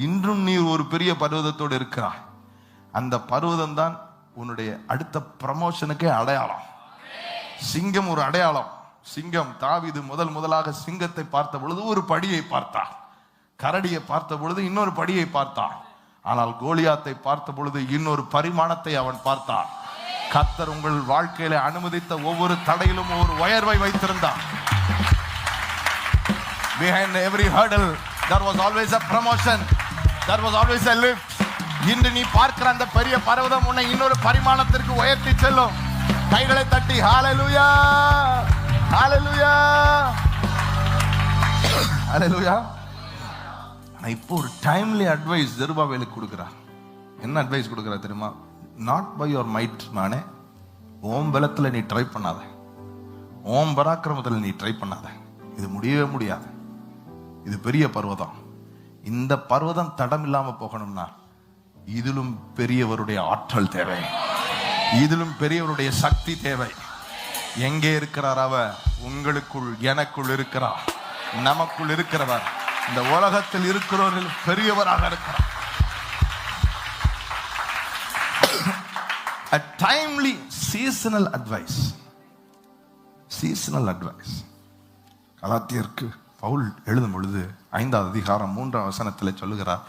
இன்றும் நீ ஒரு பெரிய பர்வதத்தோடு இருக்கிறாய். அந்த பர்வதம் தான் உன்னுடைய அடுத்த ப்ரமோஷனுக்கே அடையாளம். சிங்கம் ஒரு அடையாளம். சிங்கம் தாவீது முதலாக சிங்கத்தை பார்த்த பொழுது ஒரு படியை பார்த்தார். கரடியை பார்த்த பொழுது இன்னொரு படியை பார்த்தான். ஆனால் கோலியாத்தை பார்த்த பொழுது இன்னொரு பரிமாணத்தை அவன் பார்த்தான். கர்த்தர் உங்கள் வாழ்க்கையில அனுமதித்த ஒவ்வொரு தடையிலும் ஒரு உயர்வை வைத்திருந்தார். Behind every hurdle there was always a promotion, there was always a lift. இன்று நீ பார்க்கிற அந்த பெரிய பர்வதம் உன்னை இன்னொரு பரிமாணத்திற்கு உயர்த்தி செல்லும். கைகளை தட்டி ஹalleluya ஹalleluya ஹalleluya. நான் இப்போ ஒரு டைம்லி அட்வைஸ் ஜெருபாபேலுக்கு கொடுக்குறார். என்ன அட்வைஸ் கொடுக்குறார் தெரியுமா? Not by your might. நானே ஓம் பலத்தில் நீ ட்ரை பண்ணாத, ஓம் பராக்கிரமத்தில் நீ ட்ரை பண்ணாத. இது முடியவே முடியாது. இது பெரிய பர்வதம். இந்த பர்வதம் தடம் இல்லாம போகணும்னா இதிலும் பெரியவருடைய ஆற்றல் தேவை, இதிலும் பெரியவருடைய சக்தி தேவை. எங்கே இருக்கிறார் அவர்? உங்களுக்குள், எனக்குள் இருக்கிறார், நமக்குள் இருக்கிறவர். இந்த உலகத்தில் இருக்கிறவர்கள் பெரியவராக இருக்கிறார். A timely seasonal advice. Seasonal advice. கலாத்தியருக்கு Pavul எழுதும் பொழுது 5வது அதிகாரம் 3ஆம் வசனத்தில் சொல்லுகிறார்.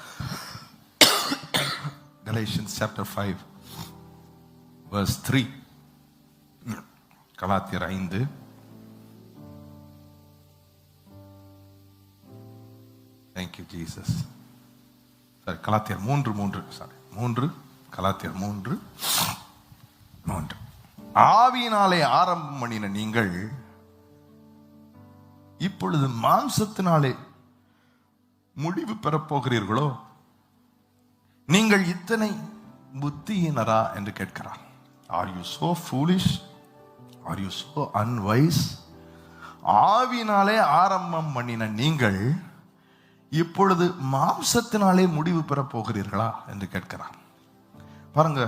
Galatians chapter 5 verse 3. கலாத்தியர் 5 Thank you Jesus. சரி, கலாத்தியர் 3 கலாத்தியர் 3 ஆவியினாலே ஆரம்பம் பண்ணின நீங்கள் இப்பொழுது மாம்சத்தினாலே முடிவு பெறப்போகிறீர்களோ? நீங்கள் இத்தனை புத்தியினரா என்று கேட்கிறார். Are you so foolish? Are you so unwise? ஆவியினாலே ஆரம்பம் பண்ணின நீங்கள் இப்பொழுது மாம்சத்தினாலே முடிவு பெற போகிறீர்களா என்று கேட்கிறார். பாருங்க,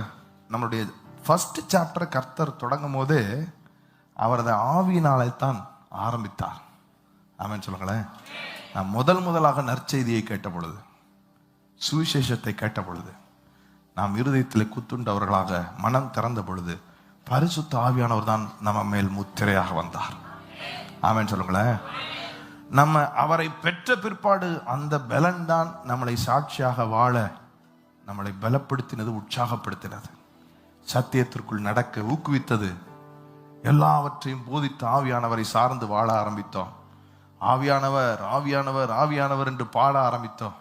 நம்மளுடைய ஃபர்ஸ்ட் சாப்டர் கர்த்தர் தொடங்கும் போதே அவரது ஆவியினாலே தான் ஆரம்பித்தார். ஆமென் சொல்லுங்களேன். நான் முதலாக நற்செய்தியை கேட்ட பொழுது, சுவிசேஷத்தை கேட்ட பொழுது, நாம் இருதயத்தில் குத்துண்டவர்களாக மனம் திறந்த பொழுது பரிசுத்த ஆவியானவர் தான் நம்ம மேல் முத்திரையாக வந்தார். ஆமென் சொல்லுங்களேன். நம்ம அவரை பெற்ற பிற்பாடு அந்த பலன் தான் நம்மளை சாட்சியாக வாழ நம்மளை பலப்படுத்தினது, உற்சாகப்படுத்தினது, சத்தியத்திற்குள் நடக்க ஊக்குவித்தது. எல்லாவற்றையும் போதித்த ஆவியானவரை சார்ந்து வாழ ஆரம்பித்தோம். ஆவியானவர் ஆவியானவர் ஆவியானவர் என்று பாட ஆரம்பித்தோம்.